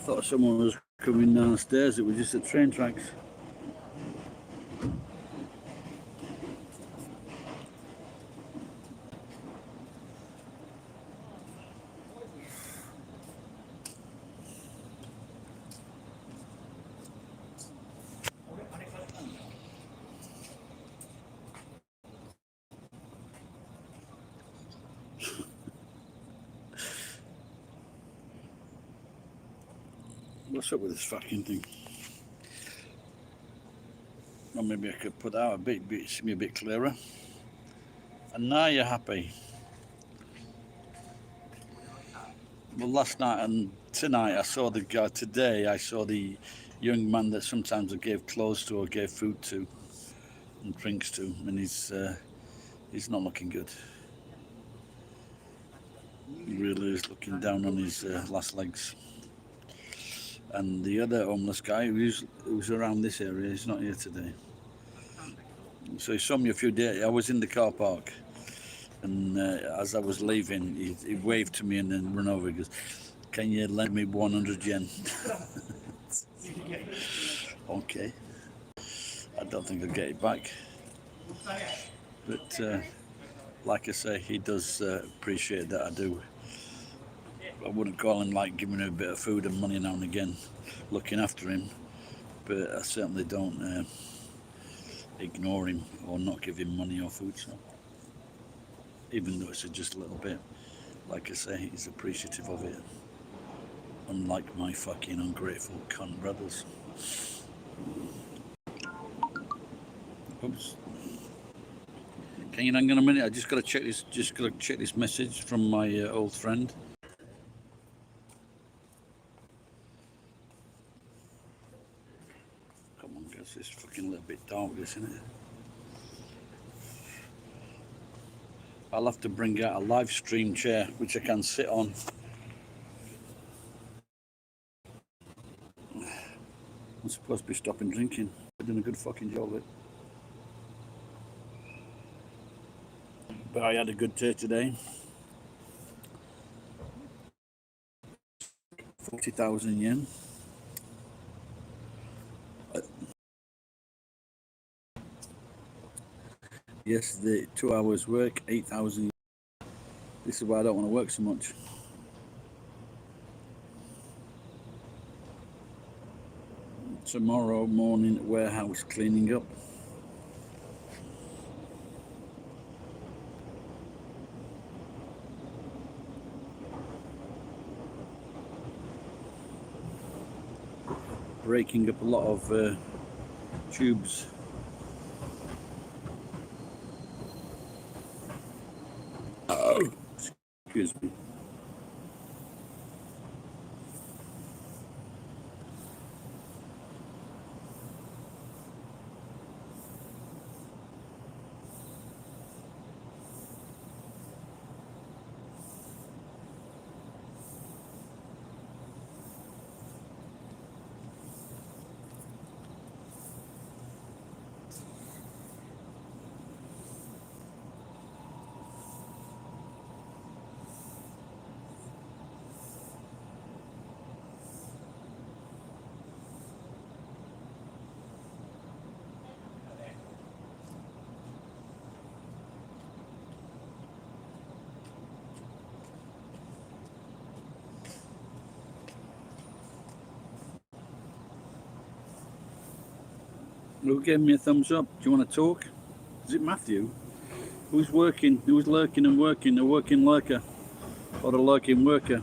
thought someone was coming downstairs. It was just the train tracks. What's up with this fucking thing? Or maybe I could put that out a bit, see me a bit clearer. And now you're happy. Well, last night and tonight I saw the guy. Today I saw the young man that sometimes I gave clothes to or gave food to and drinks to, and he's not looking good. He really is looking down on his last legs. And the other homeless guy who's around this area, he's not here today. So he saw me a few days. I was in the car park, and as I was leaving, he waved to me and then ran over. He goes, "Can you lend me 100 yen?" Okay. I don't think I'll get it back. But like I say, he does appreciate that I do. I wouldn't call him like giving him a bit of food and money now and again, looking after him, but I certainly don't ignore him or not give him money or food. So even though it's just a little bit, like I say, he's appreciative of it, unlike my fucking ungrateful cunt brothers. Oops. Can you hang on a minute? I just got to check this. Just got to check this message from my old friend. Come on, guys, it's fucking a little bit dark, this, isn't it? I'll have to bring out a live stream chair which I can sit on. I'm supposed to be stopping drinking. I've done a good fucking job of it. But I had a good day today. 40,000 yen. Yesterday, 2 hours work, 8,000. This is why I don't want to work so much. Tomorrow morning, warehouse cleaning up. Breaking up a lot of tubes. Oh, excuse me. Who gave me a thumbs up? Do you want to talk? Is it Matthew? Who's working? Who's lurking and working? A working lurker or a lurking worker?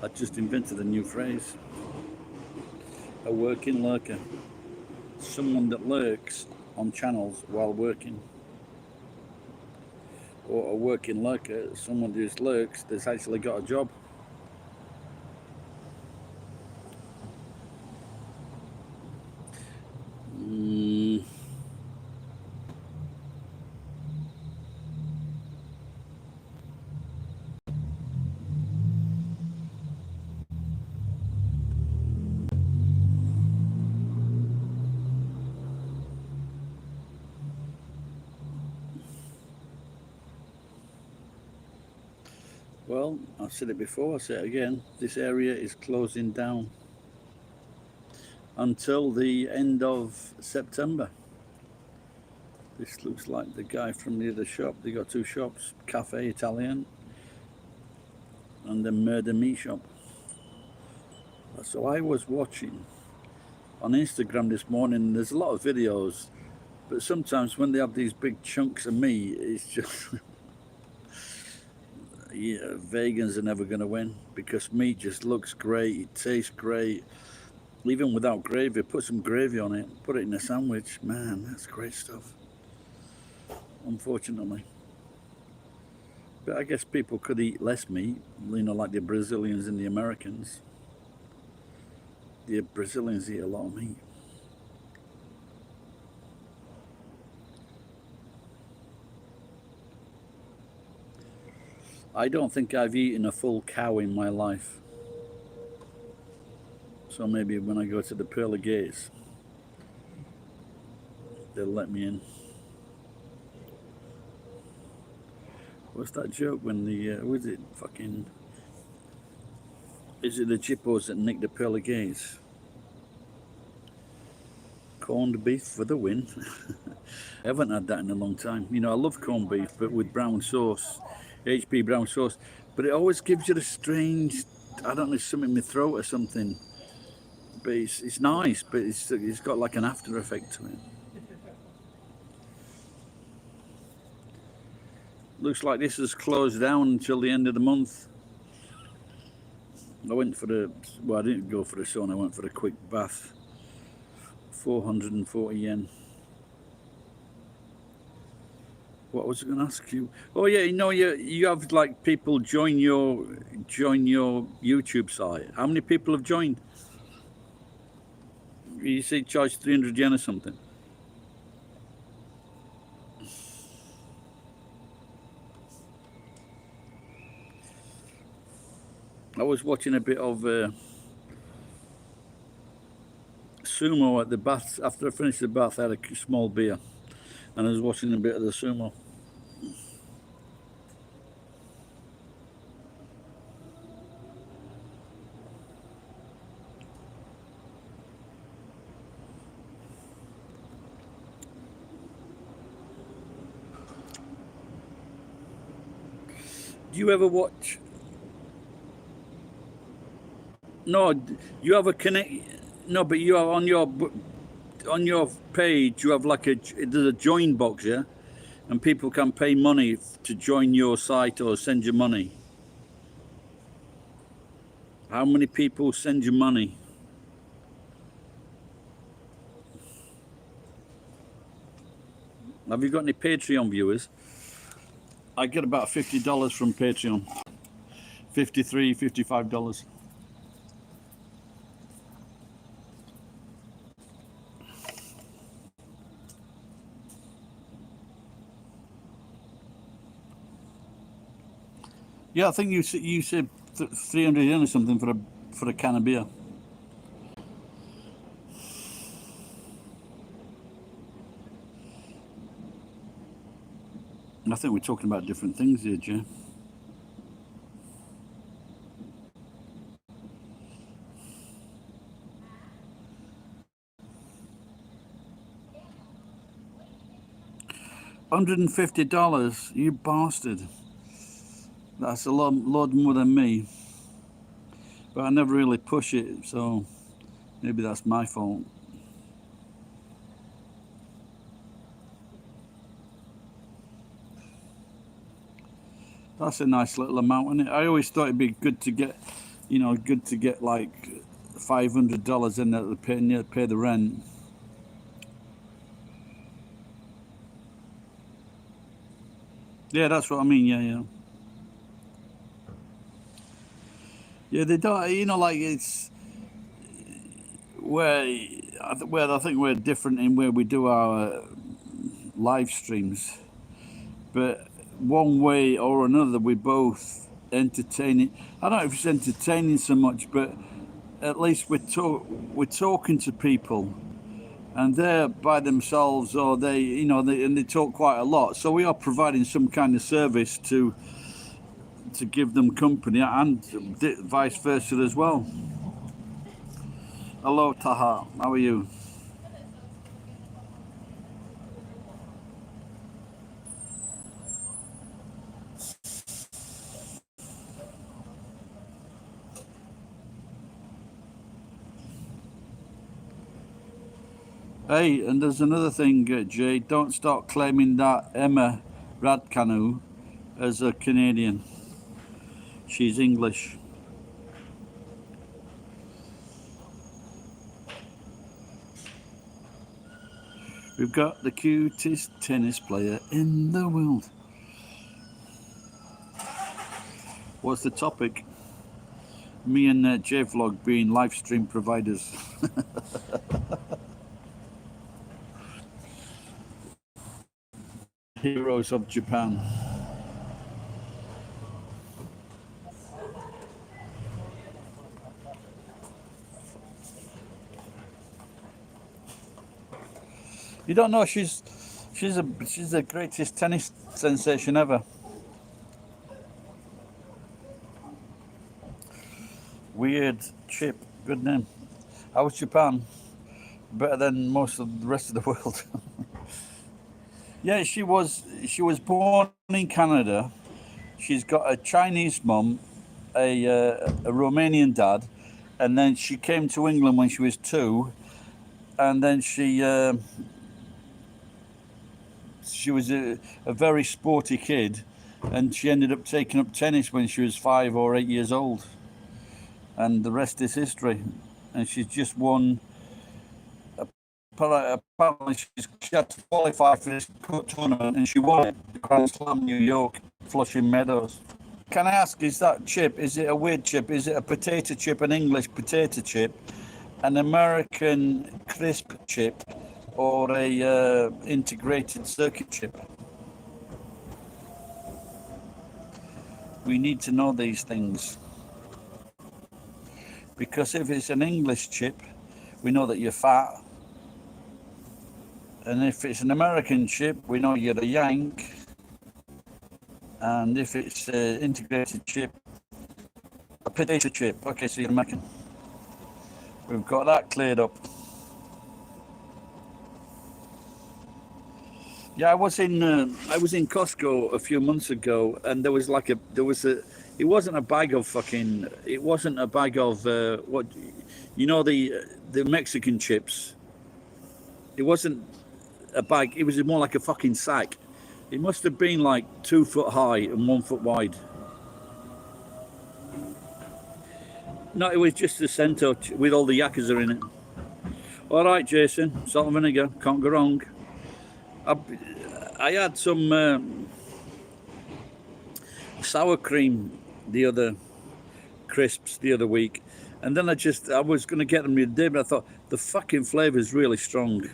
I just invented a new phrase. A working lurker. Someone that lurks on channels while working. Or a working lurker, someone who just lurks that's actually got a job. Well, I've said it before, I'll say it again. This area is closing down until the end of September. This looks like the guy from the other shop. They got two shops, Cafe Italian and the Murder Meat shop. So I was watching on Instagram this morning. There's a lot of videos, but sometimes when they have these big chunks of meat, it's just yeah, vegans are never going to win because meat just looks great, it tastes great, even without gravy. Put some gravy on it, put it in a sandwich, man, that's great stuff, unfortunately. But I guess people could eat less meat, you know, like the Brazilians and the Americans. The Brazilians eat a lot of meat. I don't think I've eaten a full cow in my life. So maybe when I go to the Pearly Gates, they'll let me in. What's that joke when the, was it fucking, is it the Jippos that nicked the Pearly Gates? Corned beef for the win. I haven't had that in a long time. You know, I love corned beef, but with brown sauce, HP brown sauce. But it always gives you a strange, I don't know, something in my throat or something. But it's nice, but it's got like an after effect to it. Looks like this is closed down until the end of the month. I went for the, well, I didn't go for the sauna, I went for a quick bath. 440 yen. What was I going to ask you? Oh yeah, you know, you have like people join your YouTube site. How many people have joined? You say charge 300 yen or something. I was watching a bit of sumo at the bath. After I finished the bath, I had a small beer, and I was watching a bit of the sumo. Do you ever watch? No, you have a connect. No, but you have on your page. You have like there's a join box, yeah, and people can pay money to join your site or send you money. How many people send you money? Have you got any Patreon viewers? I get about $50 from Patreon. $53, $55. Yeah, I think you said 300 yen or something for a can of beer. I think we're talking about different things here, Jay. $150, you bastard. That's a lot more than me. But I never really push it, so maybe that's my fault. That's a nice little amount, isn't it? I always thought it'd be good to get, you know, like $500 in there to pay the rent. Yeah, that's what I mean. Yeah. Yeah, they don't. You know, like it's where I think we're different in where we do our live streams, but one way or another, we both entertaining. I don't know if it's entertaining so much, but at least we're talking to people, and they're by themselves, or and they talk quite a lot. So we are providing some kind of service to to give them company, and vice versa as well. Hello, Taha. How are you? Hey, and there's another thing, Jay. Don't start claiming that Emma Radkanu as a Canadian. She's English. We've got the cutest tennis player in the world. What's the topic? Me and J-Vlog being live stream providers. Heroes of Japan. You don't know she's the greatest tennis sensation ever. Weird Chip, good name. How was Japan? Better than most of the rest of the world. Yeah, she was born in Canada. She's got a Chinese mum, a Romanian dad, and then she came to England when she was 2, and then she was a very sporty kid, and she ended up taking up tennis when she was 5 or 8 years old, and the rest is history. And she's just won. Apparently, she had to qualify for this tournament, and she won it. The Grand Slam, New York, Flushing Meadows. Can I ask, is that chip? Is it a weird chip? Is it a potato chip, an English potato chip, an American crisp chip, or a integrated circuit chip? We need to know these things, because if it's an English chip, we know that you're fat, and if it's an American chip, we know you're a Yank, and if it's an integrated chip, a potato chip, okay, so you're American. We've got that cleared up. Yeah, I was in Costco a few months ago, and there was it wasn't a bag of what, you know, the Mexican chips. It wasn't a bag. It was more like a fucking sack. It must have been like 2 foot high and 1 foot wide. No, it was just a Cento with all the Yakuza in it. All right, Jason, salt and vinegar, can't go wrong. I had some sour cream crisps the other week, and then I was going to get them the other day, but I thought the fucking flavour is really strong.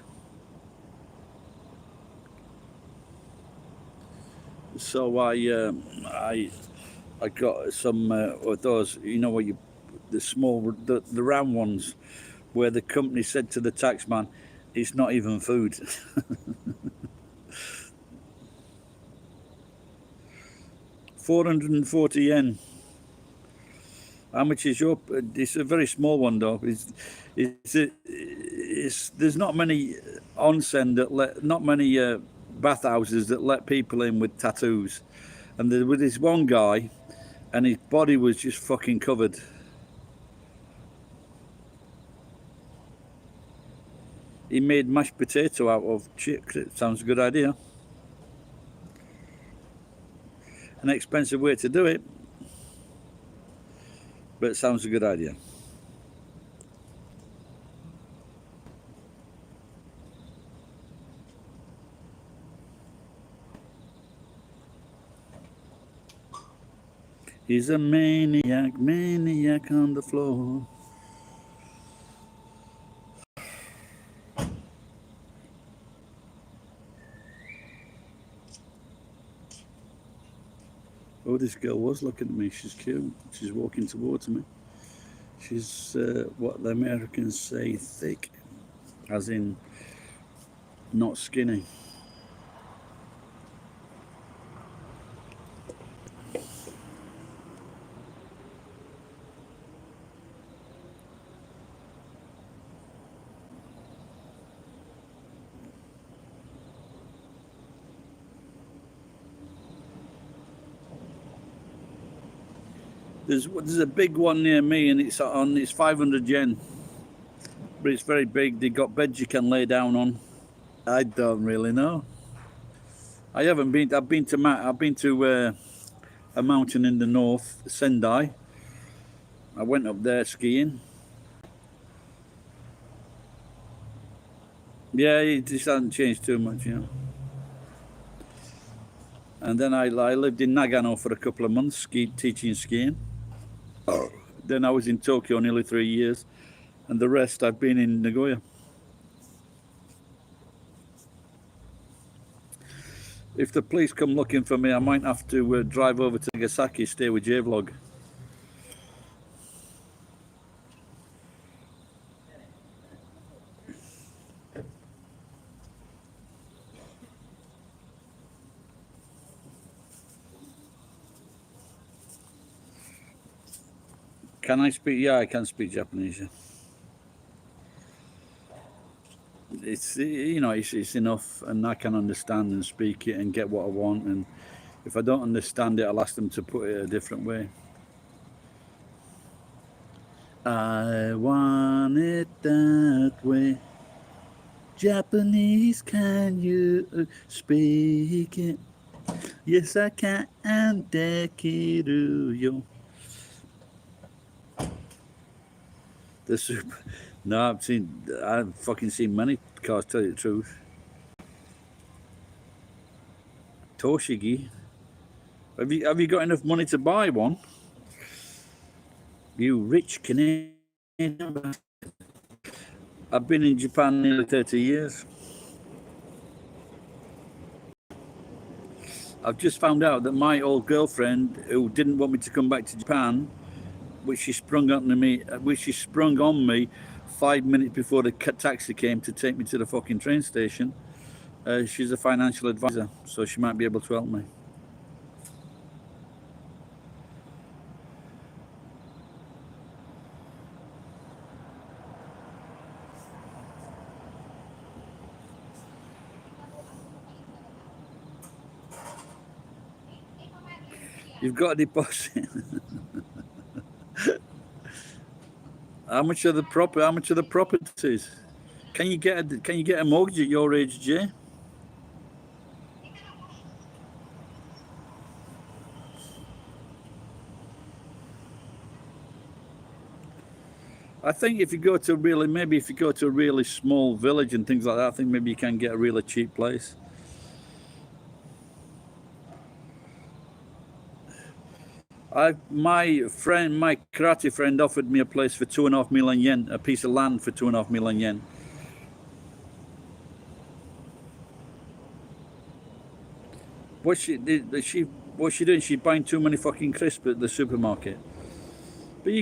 So I got some of those, you know, the round ones, where the company said to the taxman, it's not even food. 440 yen. How much is your? It's a very small one though. There's not many onsen not many bathhouses that let people in with tattoos, and there was this one guy, and his body was just fucking covered. He made mashed potato out of chips. Sounds a good idea. An expensive way to do it, but it sounds a good idea. He's a maniac on the floor. Oh, this girl was looking at me. She's cute. She's walking towards me. She's what the Americans say, thick, as in not skinny. There's a big one near me, and it's 500 yen, but it's very big. They got beds you can lay down on. I don't really know. I haven't been. I've been to a mountain in the north, Sendai. I went up there skiing. Yeah, it just hasn't changed too much, you know. And then I lived in Nagano for a couple of months, teaching skiing. Then I was in Tokyo nearly 3 years, and the rest I've been in Nagoya. If the police come looking for me, I might have to drive over to Nagasaki, stay with J-Vlog. Can I speak? Yeah, I can speak Japanese. Yeah. It's it's enough, and I can understand and speak it and get what I want. And if I don't understand it, I'll ask them to put it a different way. I want it that way. Japanese, can you speak it? Yes, I can. Dekiru yo. The super. No, I've fucking seen many cars, tell you the truth. Toshigi. Have you got enough money to buy one? You rich Canadian. I've been in Japan nearly 30 years. I've just found out that my old girlfriend, who didn't want me to come back to Japan, which she sprung on me 5 minutes before the taxi came to take me to the fucking train station. She's a financial advisor, so she might be able to help me. You've got a deposit. How much are the properties? Can you get a mortgage at your age, Jay? I think if you go to a really small village and things like that, I think maybe you can get a really cheap place. My karate friend offered me a place for 2.5 million yen, a piece of land for 2.5 million yen. What's she doing? She's buying too many fucking crisps at the supermarket. But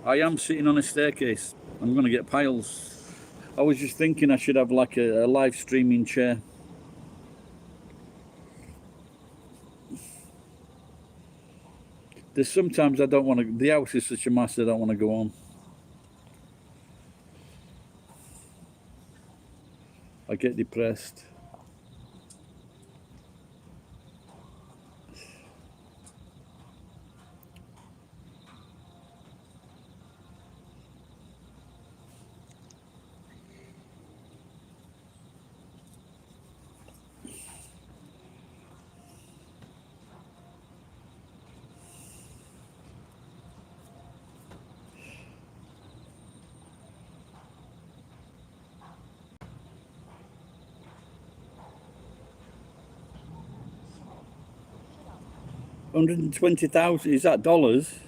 I am sitting on a staircase. I'm gonna get piles. I was just thinking I should have like a live streaming chair. There's sometimes I don't want to. The house is such a mess, I don't want to go on. I get depressed. $120,000, is that dollars?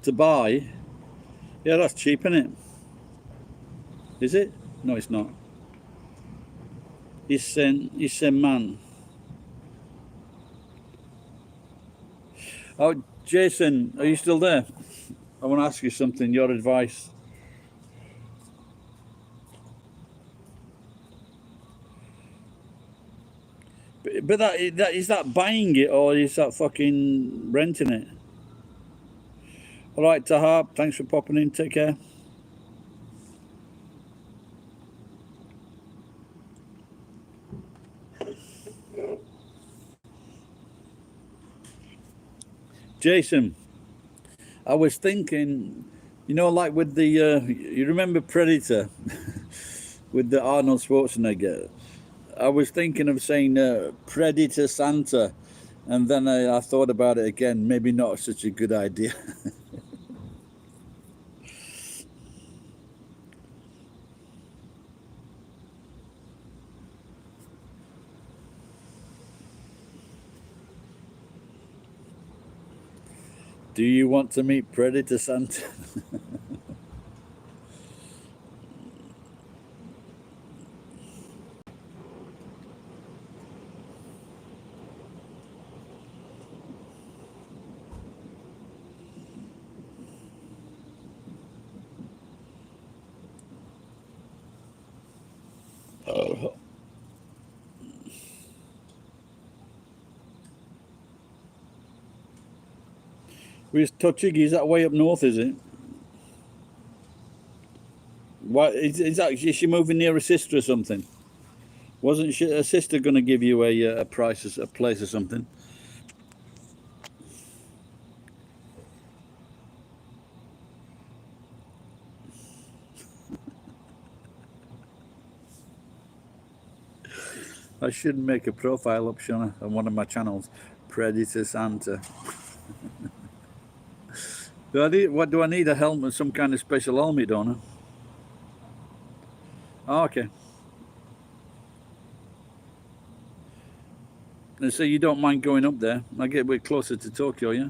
To buy? Yeah, that's cheap, isn't it? Is it? No, it's not. Isen man. Oh, Jason, are you still there? I want to ask you something, your advice. But that is that buying it or is that fucking renting it? All right, Tahab, thanks for popping in. Take care. Jason, I was thinking, like with the, you remember Predator with the Arnold Schwarzenegger? I was thinking of saying Predator Santa, and then I thought about it again. Maybe not such a good idea. Do you want to meet Predator Santa? Where's Tochigi? Is that way up north, is it? What is she moving near her sister or something? Wasn't her sister going to give you a price, a place or something? I should make a profile up, Shona, on one of my channels, Predator Santa. What do I need? A helmet, some kind of special helmet, don't I? Oh, okay. And so you don't mind going up there? I get a bit closer to Tokyo, yeah?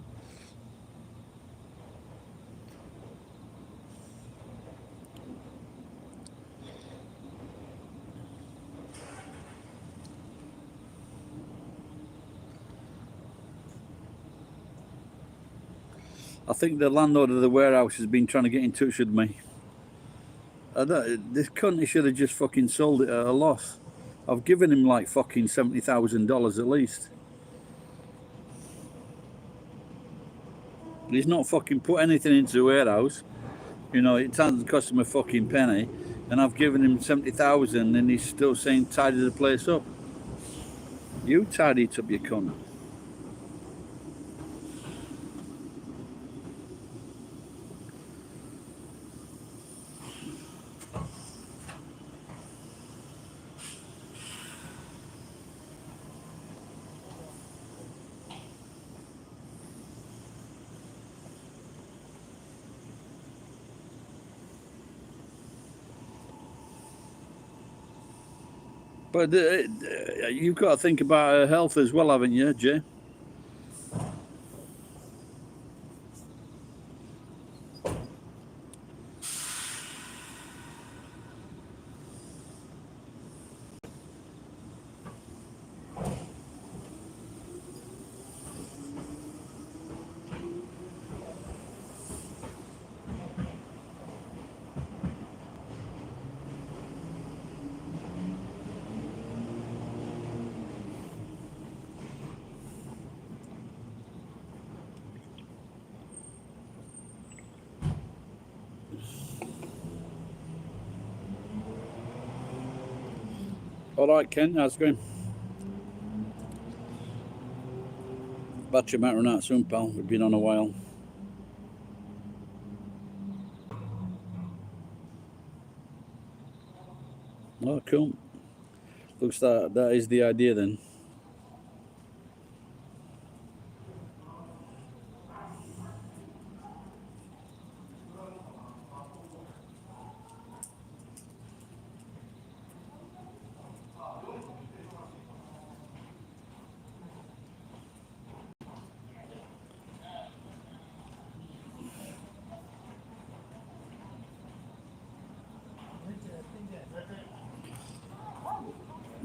I think the landlord of the warehouse has been trying to get in touch with me. This cunt should have just fucking sold it at a loss. I've given him like fucking $70,000 at least. He's not fucking put anything into the warehouse. It hasn't cost him a fucking penny. And I've given him 70,000 and he's still saying tidy the place up. You tidy it up, you cunt. But you've got to think about her health as well, haven't you, Jay? All right, Ken, how's it going? Battery might run out soon, pal. We've been on a while. Oh, cool. Looks like that is the idea then.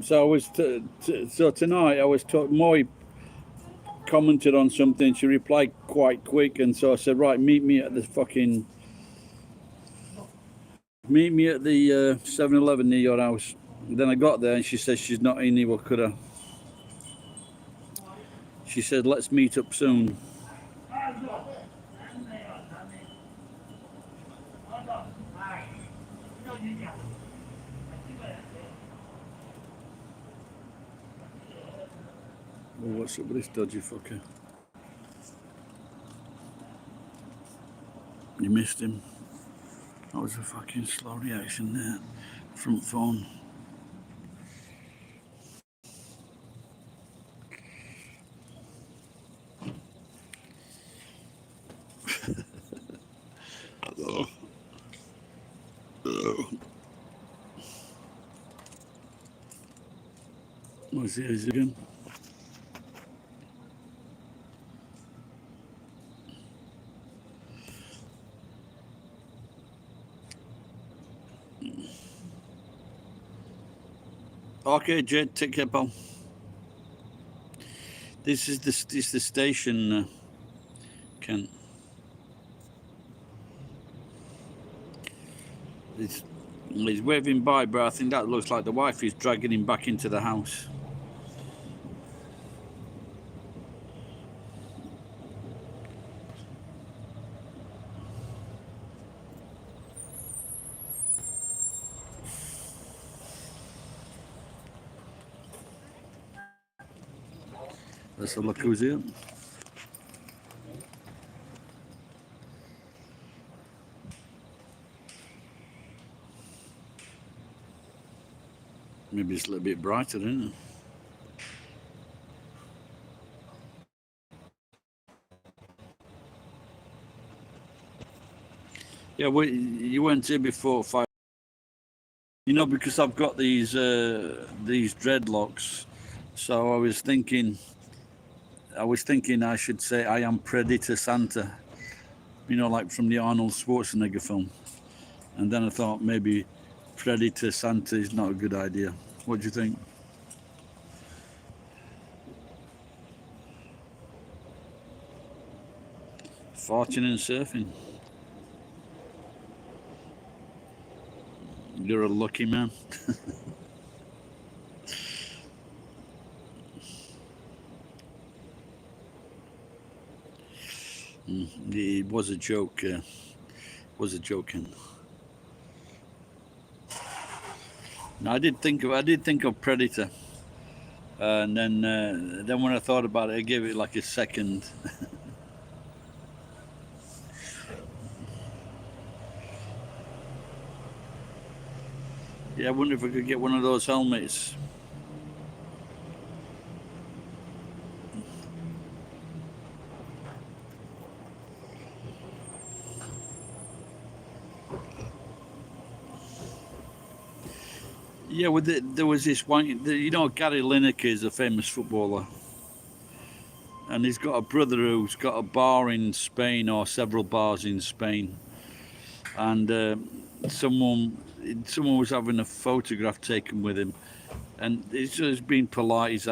So I was so tonight I was Moy commented on something. She replied quite quick, and so I said, right, meet me at the 7-Eleven near your house. And then I got there and she said she's not in Iwakura. She said, let's meet up soon. Oh, what's up with this dodgy fucker? You missed him. That was a fucking slow reaction there. Front phone. Oh. Oh. What's it again? Okay, Jed, take care, pal. This is the station, Ken. He's waving by, but I think that looks like the wife is dragging him back into the house. Let's have a look who's here. Maybe it's a little bit brighter, isn't it? Yeah, well, you weren't here before 5. You know, because I've got these dreadlocks, so I was thinking I should say I am Predator Santa. You know, like from the Arnold Schwarzenegger film. And then I thought maybe Predator Santa is not a good idea. What do you think? Fortune and surfing. You're a lucky man. It was a joke. Was a joking. No, I did think of Predator, and then when I thought about it, I gave it like a second. Yeah, I wonder if I could get one of those helmets. Yeah, there was this one. You know, Gary Lineker is a famous footballer, and he's got a brother who's got a bar in Spain or several bars in Spain, and someone was having a photograph taken with him, and he's just been polite. He's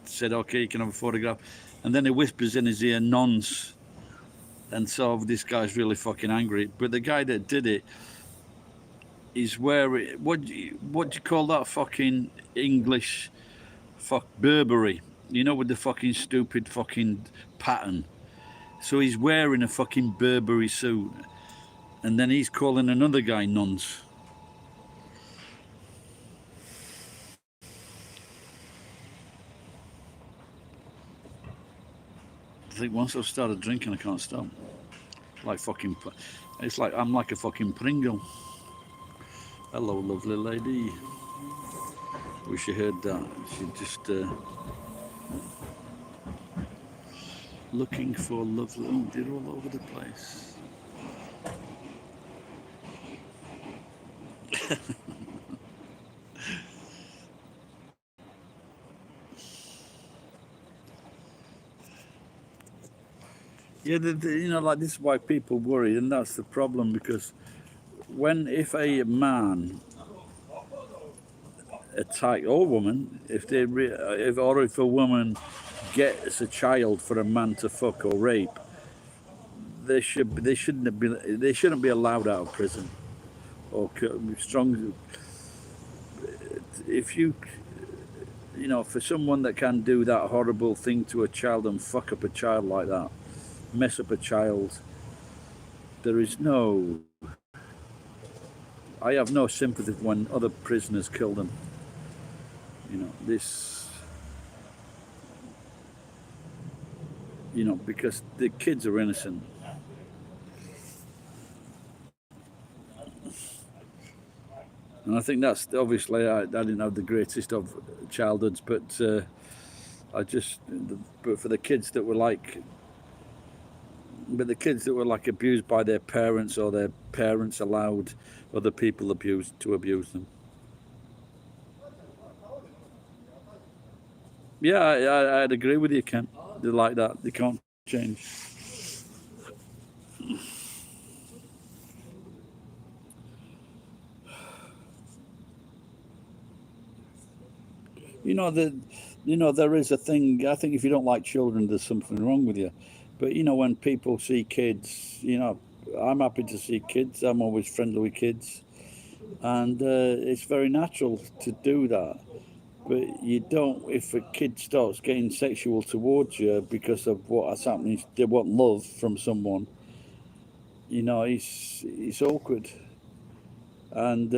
said, "Okay, you can have a photograph," and then he whispers in his ear, "Nonce," and so this guy's really fucking angry. But the guy that did it is wearing what do you call that fucking English Burberry? You know, with the fucking stupid fucking pattern. So he's wearing a fucking Burberry suit, and then he's calling another guy nonce. I think once I've started drinking, I can't stop. Like fucking, it's like I'm like a fucking Pringle. Hello, lovely lady. Wish you heard that. She just looking for lovely. Oh, they're all over the place. Yeah, you know, like this is why people worry, and that's the problem because if a man attack or woman, if a woman gets a child for a man to fuck or rape, they shouldn't be allowed out of prison or strong. If you know, for someone that can do that horrible thing to a child and fuck up a child like that, mess up a child, there is no. I have no sympathy when other prisoners kill them. You know, because the kids are innocent. And I think that's obviously I didn't have the greatest of childhoods, but I just, but for the kids that were like, but the kids that were like abused by their parents, or their parents allowed other people abused to abuse them. Yeah, I'd agree with you, Ken. They're like that. They can't change. You know the, there is a thing. I think if you don't like children, there's something wrong with you. But when people see kids, I'm happy to see kids. I'm always friendly with kids, and it's very natural to do that. But you don't, if a kid starts getting sexual towards you because of what's happening, they want love from someone. It's awkward, and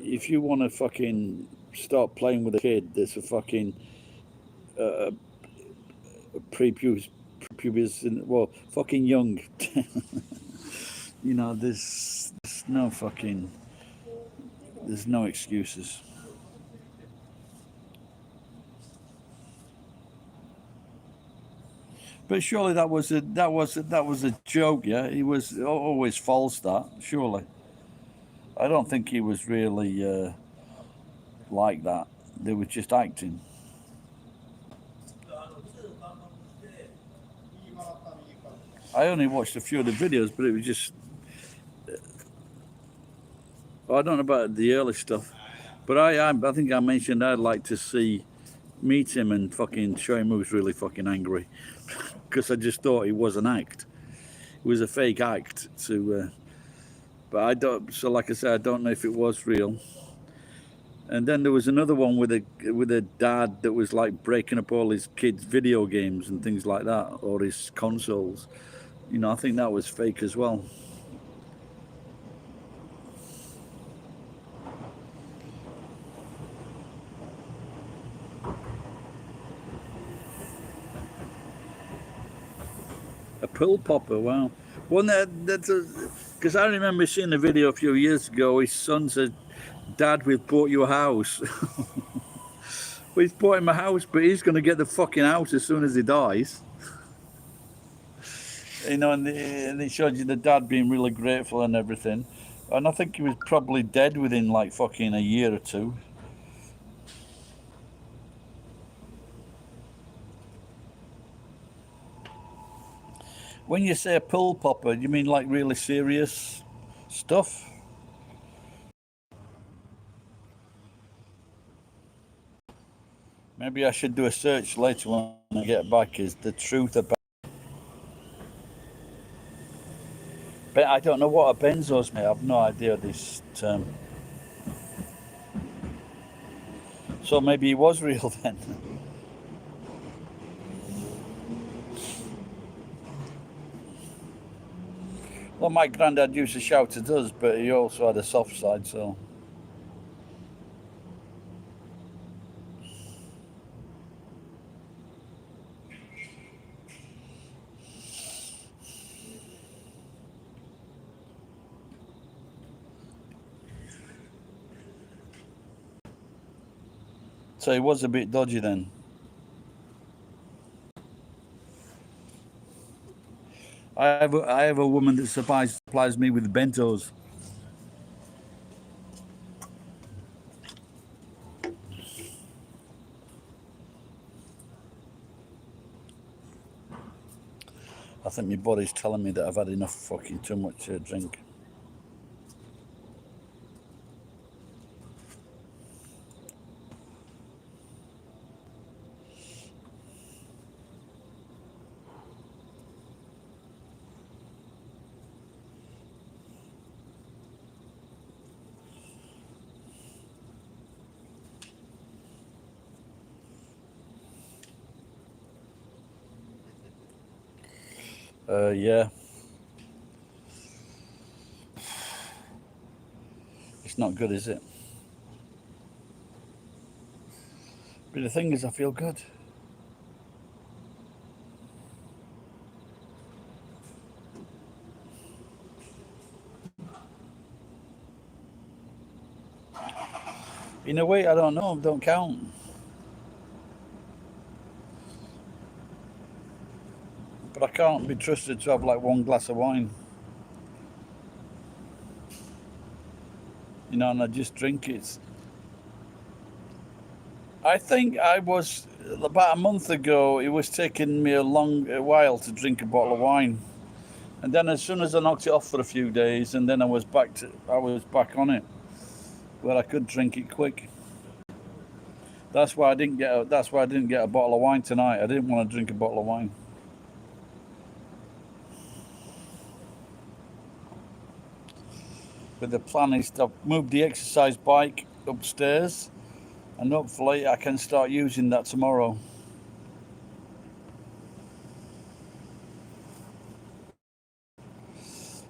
if you want to fucking start playing with a kid that's a fucking uh, prepubis, well, fucking young, there's no fucking, there's no excuses. But surely that was a joke, yeah. He was always false. That surely. I don't think he was really like that. They were just acting. I only watched a few of the videos, but it was just. I don't know about the early stuff, but I think I mentioned I'd like to meet him and fucking show him who's really fucking angry, because I just thought it was an act. It was a fake act to. But I don't. So like I said, I don't know if it was real. And then there was another one with a dad that was like breaking up all his kids' video games and things like that, or his consoles. I think that was fake as well. A pill popper, wow. One that's because I remember seeing a video a few years ago. His son said, "Dad, we've bought you a house." We've bought him a house, but he's going to get the fucking house as soon as he dies. And it showed you the dad being really grateful and everything. And I think he was probably dead within like fucking a year or two. When you say a pill popper, you mean like really serious stuff? Maybe I should do a search later when I get back. Is the truth about? But I don't know what a benzo's made. I've no idea this term. So maybe he was real then. Well, my granddad used to shout at us, but he also had a soft side. So he was a bit dodgy then. I have a woman that supplies me with bentos. I think my body's telling me that I've had enough fucking too much drink. Yeah, it's not good, is it? But the thing is, I feel good. In a way, I don't know. Don't count. But I can't be trusted to have like one glass of wine, and I just drink it. I think I was about a month ago. It was taking me a while to drink a bottle of wine, and then as soon as I knocked it off for a few days, and then I was back on it, where I could drink it quick. That's why I didn't get a bottle of wine tonight. I didn't want to drink a bottle of wine. But the plan is to move the exercise bike upstairs, and hopefully I can start using that tomorrow.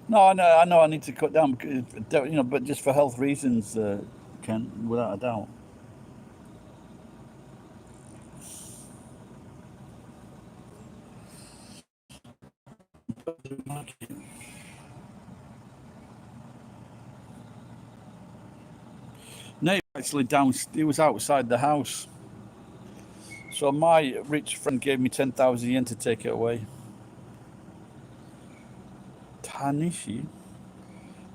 No, I know I need to cut down, but just for health reasons, Ken, without a doubt. No, actually down. He was outside the house. So my rich friend gave me 10,000 yen to take it away. Tanishi?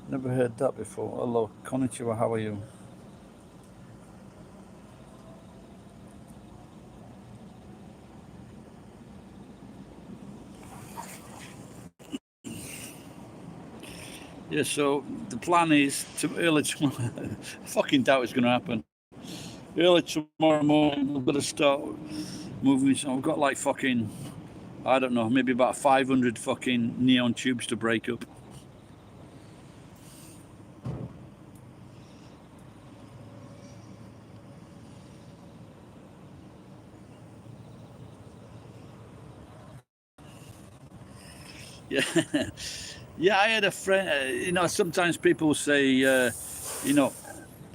Never heard that before. Hello, konnichiwa, how are you? Yeah, so the plan is to early tomorrow. I fucking doubt it's going to happen. Early tomorrow morning, we've got to start moving. So I've got like fucking, I don't know, maybe about 500 fucking neon tubes to break up. Yeah, yeah. I had a friend. Sometimes people say,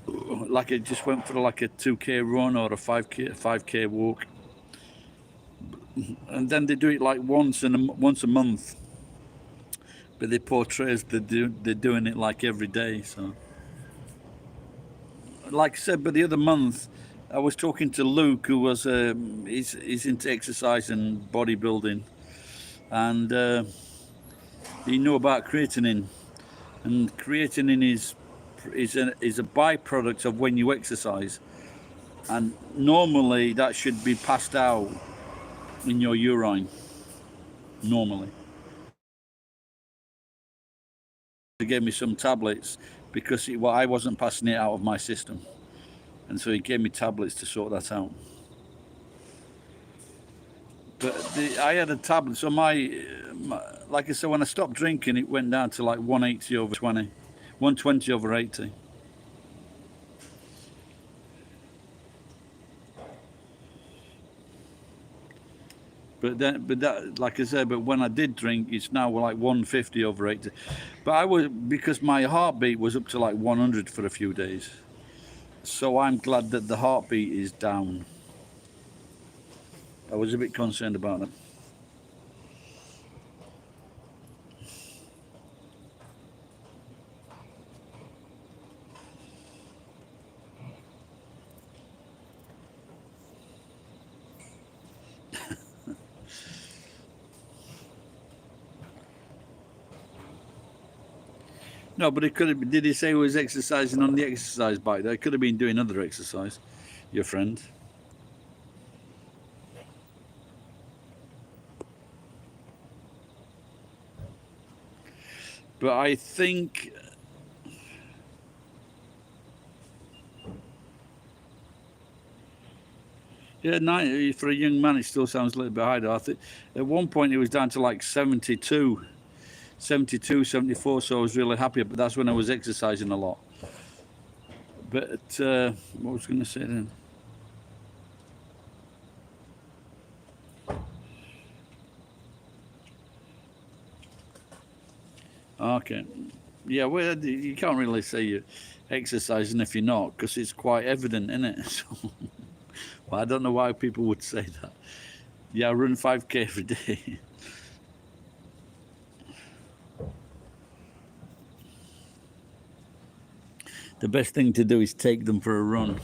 like I just went for like a 2K run or a 5K walk, and then they do it like once a month, but they portray as they're doing it like every day. So, like I said, but the other month, I was talking to Luke, who was he's into exercise and bodybuilding, and he knew about creatinine, and creatinine is a byproduct of when you exercise, and normally that should be passed out in your urine. Normally, he gave me some tablets because I wasn't passing it out of my system, and so he gave me tablets to sort that out. But I had a tablet, so like I said, when I stopped drinking, it went down to like 180 over 20, 120 over 80. But that, like I said, but when I did drink, it's now like 150 over 80. But because my heartbeat was up to like 100 for a few days. So I'm glad that the heartbeat is down. I was a bit concerned about that. No, but it could have. Did he say he was exercising on the exercise bike? They could have been doing other exercise. Your friend. But I think, yeah, 90 for a young man, it still sounds a little bit high. I think at one point it was down to like 72, 72, 74. So I was really happy. But that's when I was exercising a lot. But what was I going to say then? Okay. Yeah, well, you can't really say you're exercising if you're not, because it's quite evident, isn't it? So, well, I don't know why people would say that. Yeah, I run 5K every day. The best thing to do is take them for a run.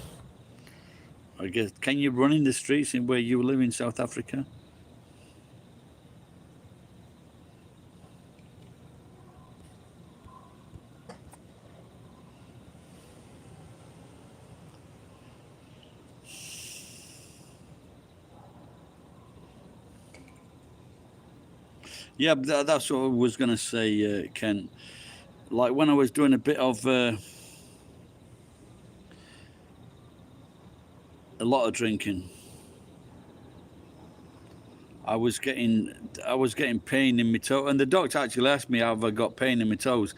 I guess. Can you run in the streets in where you live in South Africa? Yeah, that's what I was going to say, Ken. Like when I was doing a bit of a lot of drinking, I was getting pain in my toe, and the doctor actually asked me have I got pain in my toes,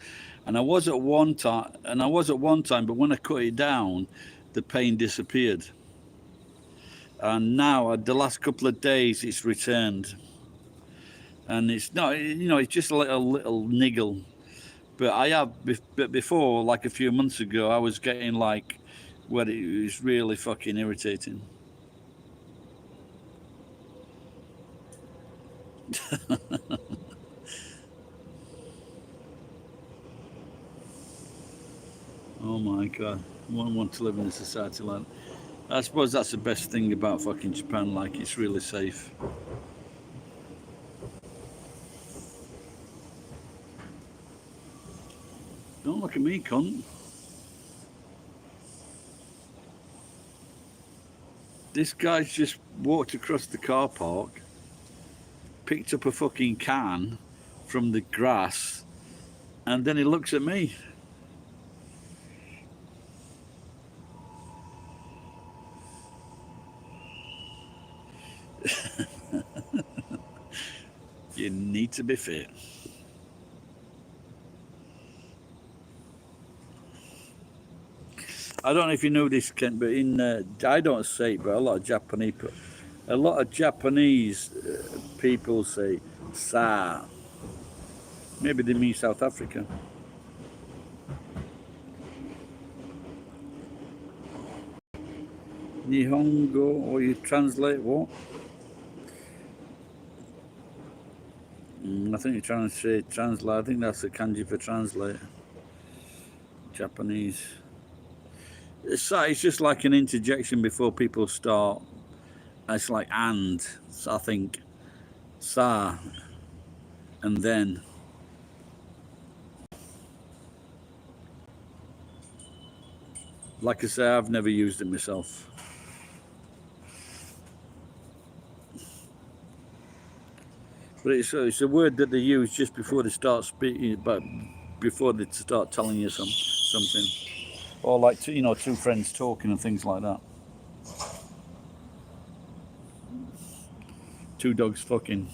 and I was at one time, but when I cut it down, the pain disappeared, and now the last couple of days it's returned, and it's not, it's just a little niggle, but but before, like a few months ago, I was getting like, where it was really fucking irritating. Oh my god, I wouldn't want to live in a society like that. I suppose that's the best thing about fucking Japan, like it's really safe. Don't look at me, cunt. This guy's just walked across the car park, picked up a fucking can from the grass, and then he looks at me. You need to be fit. I don't know if you know this, Kent, but I don't say it, but a lot of Japanese people say "sa." Maybe they mean South Africa. Nihongo, or you translate what? I think you're trying to say translate. I think that's the kanji for translate. Japanese. It's just like an interjection before people start. It's like and. So I think sa and then. Like I say, I've never used it myself. But it's a word that they use just before they start speaking, but before they start telling you something. Or like two friends talking and things like that. Two dogs fucking.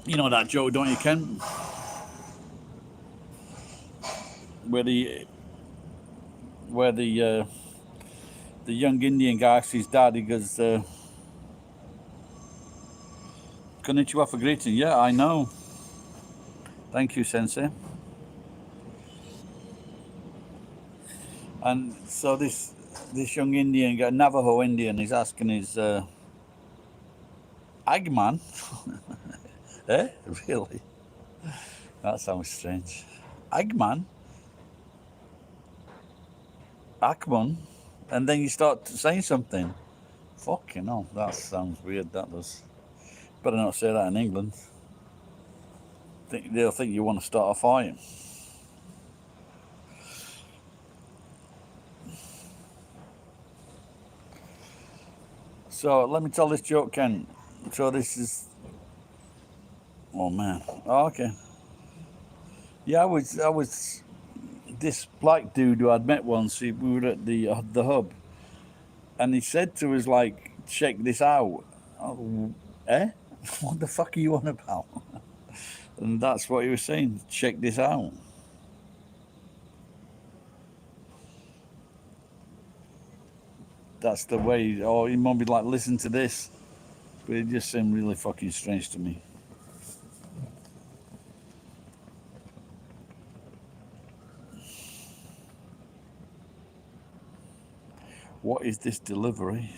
You know that joke, don't you, Ken? Where the young Indian guy asks his dad, he goes, "Konnichiwa for greeting." Yeah, I know. Thank you, Sensei. And so this young Indian guy, Navajo Indian, is asking his Agman. Eh? Really? That sounds strange. Agman? Akman? And then you start saying something. Fucking hell, that sounds weird, that does. Better not say that in England. They'll think you want to start a fight. So let me tell this joke, Ken. So this is. Oh man. Oh, okay. Yeah, I was this black dude who I'd met once. We were at the hub, and he said to us like, "Check this out." Oh, eh? What the fuck are you on about? And that's what he was saying. Check this out. That's the way. Or he might be like, listen to this. But it just seemed really fucking strange to me. What is this delivery?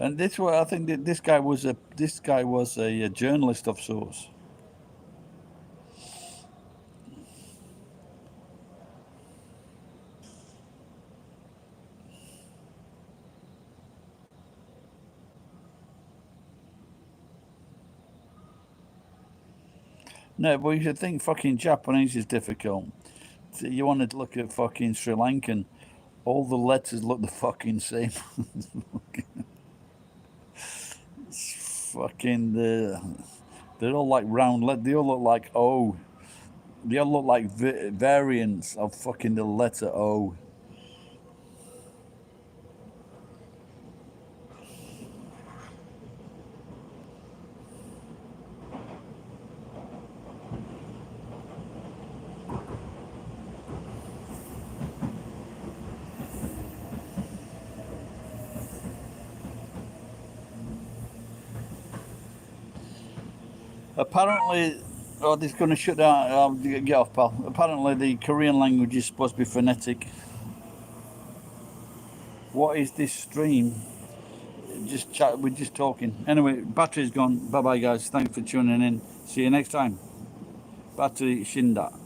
And this way, I think that this guy was a journalist of sorts. No, but you should think fucking Japanese is difficult. You want to look at fucking Sri Lankan, all the letters look the fucking same. fucking they're all like round. They all look like O. They all look like variants of fucking the letter O. Apparently, oh, this is going to shut down. Get off, pal. Apparently, the Korean language is supposed to be phonetic. What is this stream? Just chat. We're just talking. Anyway, battery's gone. Bye bye, guys. Thanks for tuning in. See you next time. Battery Shinda.